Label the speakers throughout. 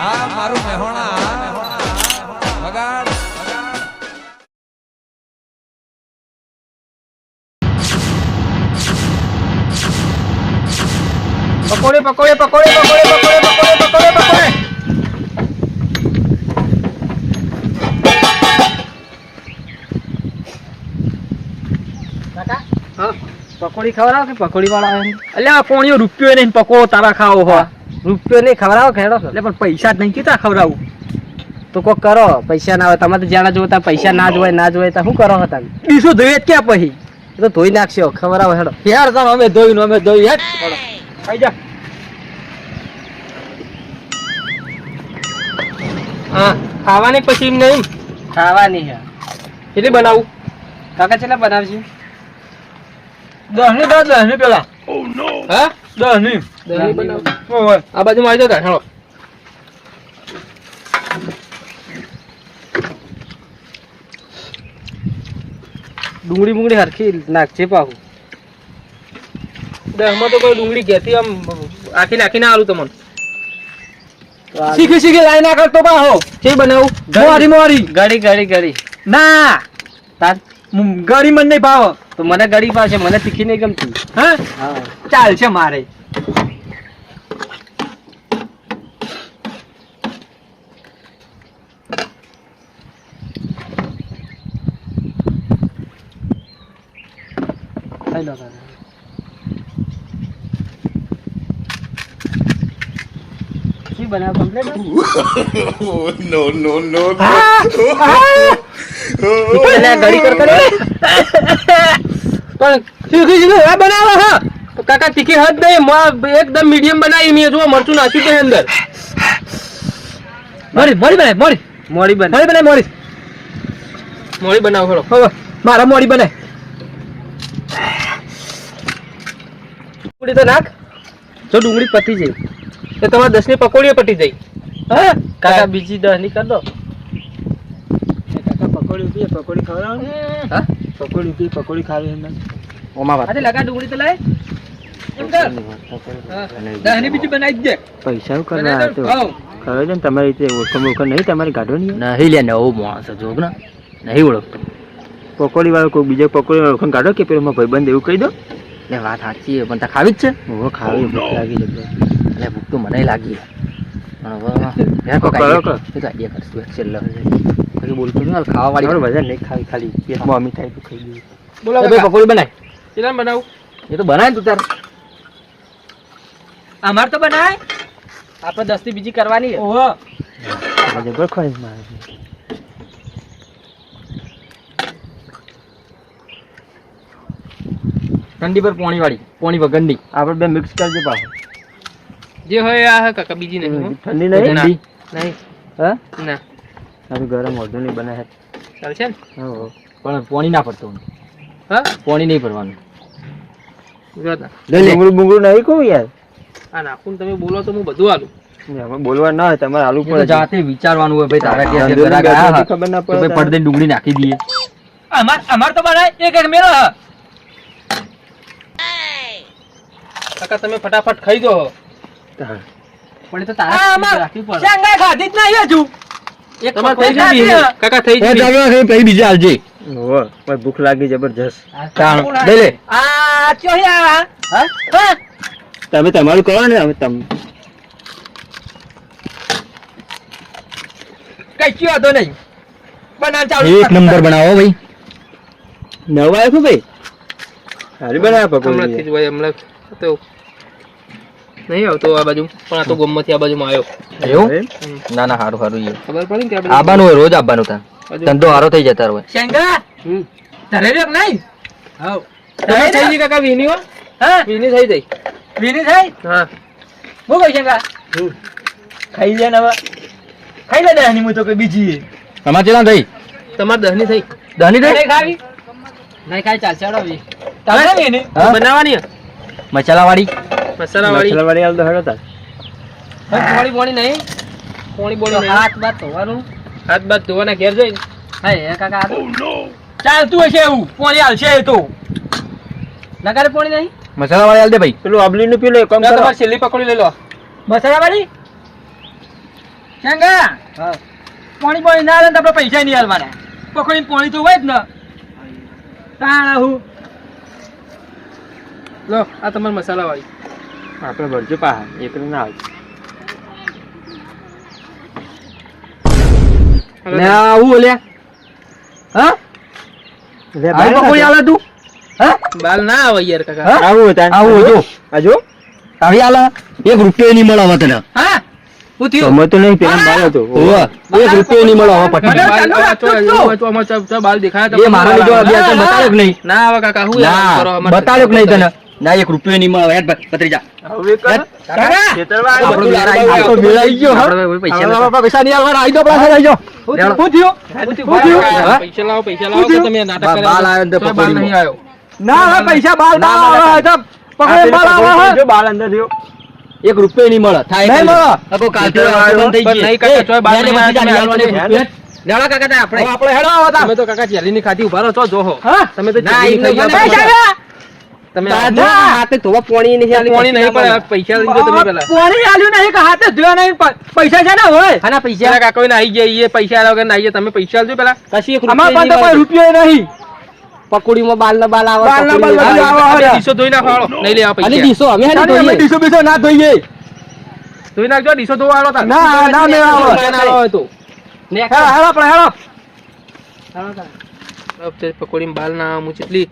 Speaker 1: હા મારું મહેણા વગાડ
Speaker 2: પકોડે પકોડે પકોડે પકોડે પકોડે પકોડે પકોડે પકોડે કાકા હા પકોડી ખવડાવો કે પકોડી વાળા આવે અલ્યા કોણીઓ રૂપિયો નહીં પકોડો તારા ખાવો હો રૂપિયો નહીં ખવડાવો ખેડો એટલે પણ પૈસા જ નહીં કીધા ખવડાવું તો કોક કરો પૈસા ના આવે તમે તો જ્યાં જોતા પૈસા ના જોવાય તો શું કરો હતા બીજું ધોઈ જ ક્યાં પછી એ તો ધોઈ નાખશો ખવડાવો હેડો યાર તમે અમે ધોઈ હેડ ખાઈ જા હા ખાવાની પછી એમ નહીં ખાવાની હે કેટલી બનાવું કાકા કેટલા બનાવશે 10 ની પેલા હા 10 ની બનાવ આ બાજુ માં આવી જતા હાલો ડુંગળી મુંગળી હરખી નાખજે પાહુ 10 માં તો કોઈ ડુંગળી ઘેતી આમ આખી નાખીને આલું તમને શીખી લાઈ ના કરતો પાહો કે બનાવું મોરી ગળી ના તાર ગળી મને નહીં ભાવ તો મને ગળી પાસે મને તીખી નહીં ગમતી હા ચાલશે મારે બનાવ કમ્પ્લીટ
Speaker 1: નો
Speaker 2: ગળી કર પણ શીખી આ બનાવો હા કાકા તીખી હદ નહીં એકદમ મીડિયમ બનાવી મેં જો મરચું નાખ્યું છે અંદર મોડી બનાવ ખરો હવે મારા મોડી બનાય ડુંગળી તો નાખ જો ડુંગળી પતી જાય તો તમારે 10 ની પકોડીઓ પટી જાય હા કાકા બીજી 10 ની કર દો કાકા પકોડી ખવડાવો હા પકોડી ખાવી એમ ઓમાં વાત લગા ડુંગળી તો લાય એમ કર હા 10 ની બીજી બનાવી દે પૈસા કરવા તો ખબર છે ને તમારી રીતે ઓળખો નહીં તમારી ગાઢો નહીં લે નવો માણસ જોગ ને નહીં ઓળખતો પકોડી વાળો કોઈ બીજો પકોડી ઓળખો ગાઢો કે પેલો ભાઈબંધ એવું કહી દો એટલે વાત સાચી પણ તા ખાવી જ છે હું ખાવી ભૂખ લાગી એટલે ભૂખ તો મને લાગી બોલતો ખાવા વાળી વજન નહીં ખાવી ખાલી પેટમાં અમી થાય તો ખાઈ દઈએ બોલો પકોડી બનાય કેટલા બનાવું એ તો બનાય તું તાર અમાર તો બનાય આપણે 10 થી બીજી કરવાની ઓહો જબર ખાઈ મારે ઠંડી પર પોણી વગરની આપણે બે મિક્સ કરજે પાછું જે હોય આ કાકા બીજી નહીં ઠંડી નહીં હા ના આ ગરમ વધુ નહીં બનાય ચાલશે ને હા પણ પોણી ના પડતો હા પોણી નહીં ભરવાનું ડુંગળું નહીં કહું યાર આ નાખું તમે બોલો તો હું બધું આલું બોલવા ના હોય તમારે આલુ પડે જાતે વિચારવાનું હોય ભાઈ તારા કે ખબર ના પડે પડદે ડુંગળી નાખી દઈએ અમાર તો બનાય એક મેરો કાકા તમે ફટાફટ ખાઈ દો પણ તો તારા રાખવી પડે શેંગા ખાધી જ નહીં હજુ એક તમાર થઈ ગઈ કાકા થઈ ગઈ ચાલો પછી બીજી આલજે ઓહો મને ભૂખ લાગી જબરજસ્ત તાણ દે લે આ ચોયા હા તમે તમારું કરો ને અમે તમ કઈ ક્યો તો નહીં બના ચાલુ એક નંબર બનાવો ભાઈ નવા આયો ભાઈ સારી બનાવ પકોડી હમણાં થી ભાઈ હમણાં તો નહીં આવતો આ બાજુ પણ આ તો ગમમાંથી આ બાજુમાં આવ્યો એવું ના ના હારું હારું ઈ ખબર પડી કે આબાનું હોય રોજ આબાનું તા ધંધો હારો થઈ જતા હોય શેંગા તારે રે નહીં હાઉ તમે થઈ ગઈ કાકા વીની હો હા વીની થઈ જઈ વીની થઈ હા બો ગઈ શેંગા ખાઈ લે ને હવે ખાઈ લે દહની મુ તો કે બીજી તમાર ચેલા થઈ તમાર દહની થઈ દહની થઈ ખાવી નહીં ખાઈ ચાલ ચડોવી તમે વીની બનાવવાની મસાલા વાળી હાલ તો હેડો તાર પોણી નહીં હાથ બાદ ધોવાના ઘેર જઈને હા કાકા ચાલતું હશે એવું પોણી હાલશે તો નકારે પોણી નહીં મસાલા વાળી હાલ દે ભાઈ પેલું આબલી નું પીલો કમ તમારે છેલ્લી પકોડી લઈ લો મસાલા વાળી
Speaker 3: શેંગા પાણી પાણી ના આવે ને તો આપણે પૈસા નહીં હાલવાના પકોડી પાણી તો હોય જ ને તાણા હું
Speaker 2: લો આ તમારા મસાલા વાળી
Speaker 4: આપણે ભરજો પા એકલું ના આવે
Speaker 2: ને આવું ઓલ્યા હા આવું પકોડી આલે તું હા બાલ ના આવે યાર કાકા
Speaker 4: આવું હતા
Speaker 2: આવું જો
Speaker 4: હજુ
Speaker 2: આવી આલે 1 રૂપિયો નહીં મળે હવે તને હા હું થયું
Speaker 4: સમજ તો નહીં પેલા બાલ હતો
Speaker 2: ઓવા 1 રૂપિયો નહીં મળે હવે પટ્ટી બાલ દેખાયા એ મારા લીધો બે બતાડ્યો કે નહીં ના આવે કાકા હું બતાડ્યો કે નહીં તને ના 1 રૂપિયો નહીં મળે હેડ પતરી જા
Speaker 4: હવે
Speaker 2: કાકા
Speaker 4: ખેતરમાં
Speaker 2: તો મેળાઈ ગયો હા પૈસા નહીં આવવાના આઈ દો પાછા આઈ જાઓ હું થયું પૈસા લાવો કે તમે નાટક કરે બાલ આવ્યો તો પકોડી નહીં આવ્યો ના હવે પૈસા બાલ આવે તો પકોડી બાલ આવે
Speaker 4: જો બાલ અંદર થયો
Speaker 2: 1 રૂપિયો નહીં મળે થાય નહીં મળે અકો કાલ તો બંધ થઈ ગઈ નહીં કાકા ચોય બાલ નહીં લેવા કાકા તા આપણે હેડો આવતા તમે તો કાકા જેલી ની ખાધી ઉભા રહો છો જોહો તમે તો જેલી ખાઈ ગયા તમે હાથે ધોવા પોણી નહીં આલી પોણી નહીં પણ પૈસા લીધો તમે પેલા પોણી આલ્યું નહીં કે હાથે ધોયા નહીં પૈસા છે ને હોય હાના પૈસા કાકા કોઈ આઈ ગયા એ પૈસા આલો કે નાઈએ તમે પૈસા આલજો પેલા કશી 1 રૂપિયો અમાર પાસે કોઈ રૂપિયો નહીં પકોડીમાં બાલ ના બાલ આવે બાલ ના બાલ આવે ડીસો ધોઈ નાખો નહીં લેવા પૈસા અને ડીસો અમે હાલી ધોઈએ ડીસો બીસો ના ધોઈએ ધોઈ નાખજો ડીસો ધોવા આલો તા ના ના મે આવો ના આવો તો ને હેડો આપણે હેડો પકોડીમાં બાલ ના હું ચટલી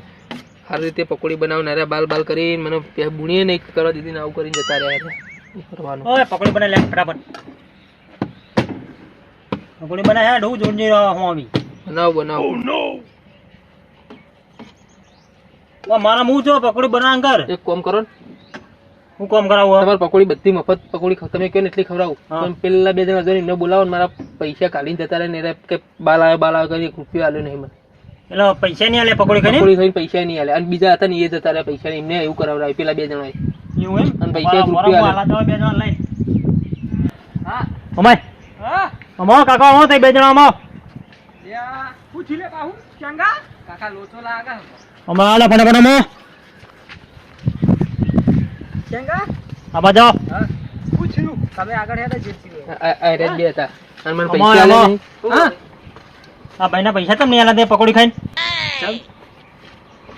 Speaker 2: સારી રીતે પકોડી બનાવનારા બાલ બાલ કરીને મને બુણીએ નહીં કરવા દીધી ને આવું કરીને જતા રહ્યા કરવાનું
Speaker 3: ઓય પકોડી બનાવી લે ફટાફટ પકોડી બનાય હે ડો જોડજી હું આવી
Speaker 2: બનાવો
Speaker 3: ઓ મારા મું જો પકોડી બનાવ કર
Speaker 2: એક કામ કરો ને
Speaker 3: હું કામ કરાવું
Speaker 2: તમારે પકોડી બધી મફત પકોડી તમે કહો ને એટલી ખવડાવું પણ પેલા 2 જણા જોઈને એમને બોલાવો ને મારા પૈસા કાઢીને જતા રહે ને કે બાલ આવે કરી 1 રૂપિયો આલ્યો નહીં મને
Speaker 3: એટલે પૈસા નહીં આલે પકોડી
Speaker 2: ખાઈને પૈસા નહીં આલે અને બીજા હતા ને એ જતા રહ્યા પૈસા એમને એવું કરાવડાવ્યું પેલા 2 જણા
Speaker 3: એવું એમ
Speaker 2: અને પૈસા 1 રૂપિયો આલે
Speaker 3: તો 2 જણા લઈ હા અમાય હા અમા કાકા અમા તે 2 જણા અમા યા પૂછી લે કાહુ ચંગા કાકા લોચો લાગા અમા આલા ફટાફટ અમા ચંગા આબા જાઓ હા પૂછ્યું તમે આગળ હેડા જેસી
Speaker 2: આ રેડ બે હતા અને મને પૈસા આલે નહીં હા
Speaker 3: આ ભાઈના પૈસા તમને આલા દે પકોડી ખાઈને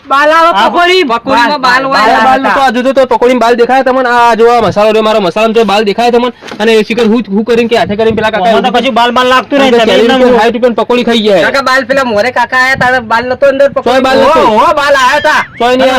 Speaker 2: બાલ આવે પકોડીમાં બાલ હોય બાલ તો આજુ તો પકોડીમાં બાલ દેખાય તમને આ જો મસાલો રે મારો મસાલામાં તો બાલ દેખાય તમને અને શિકર હું કરીને કે હાથે કરીને પેલા કાકા
Speaker 3: તો પછી બાલ લાગતું નહીં તમે
Speaker 2: એકદમ હાઈટ ઉપર પકોડી ખાઈ ગયા
Speaker 4: કાકા બાલ પેલા મોરે કાકા આયા તારે બાલ નતો અંદર
Speaker 2: ચોય બાલ નતો
Speaker 4: બાલ આયા તા
Speaker 2: ચોય નહીં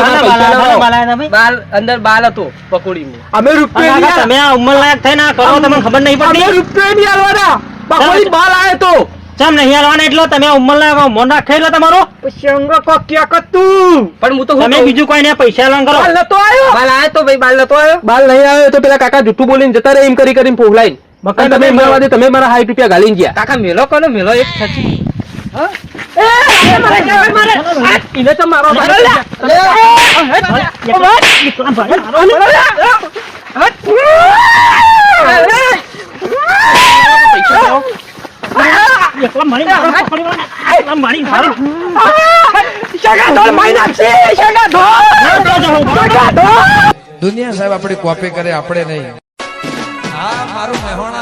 Speaker 3: બાલ આયા ભાઈ
Speaker 4: બાલ અંદર બાલ હતો પકોડીમાં
Speaker 2: અમે રૂપિયા
Speaker 3: તમે આ ઉંમર લાયક થઈને આ કરો તમને ખબર નહીં પડતી
Speaker 2: અમે રૂપિયા નહીં આલવાના પકોડી બાલ આયો તો
Speaker 3: ચમ નહીં આલવાના એટલો તમે ઉંમર લાયક મોન રાખે એટલે તમારો
Speaker 2: શંગો કો ક્યાં કતું
Speaker 4: પણ હું તો
Speaker 3: તમે બીજું કોઈ ને પૈસા લાંગ કરો
Speaker 2: બાલ નતો આયો
Speaker 4: બાલ આયો તો ભાઈ બાલ નતો આયો
Speaker 2: બાલ નહીં આવ્યો તો પેલા કાકા જૂઠું બોલીને જતા રહે એમ કરીને ફોગલાઈને મકાન તમે મારવા દે તમે મારા 60 રૂપિયા ગાલીને ગયા
Speaker 4: કાકા મેલો કોનો મેલો એક થતી હા
Speaker 2: ઇને તો મારો
Speaker 1: દુનિયા સાહેબ આપણી કોપી કરે આપણે નહીં. હા મારું મહેણા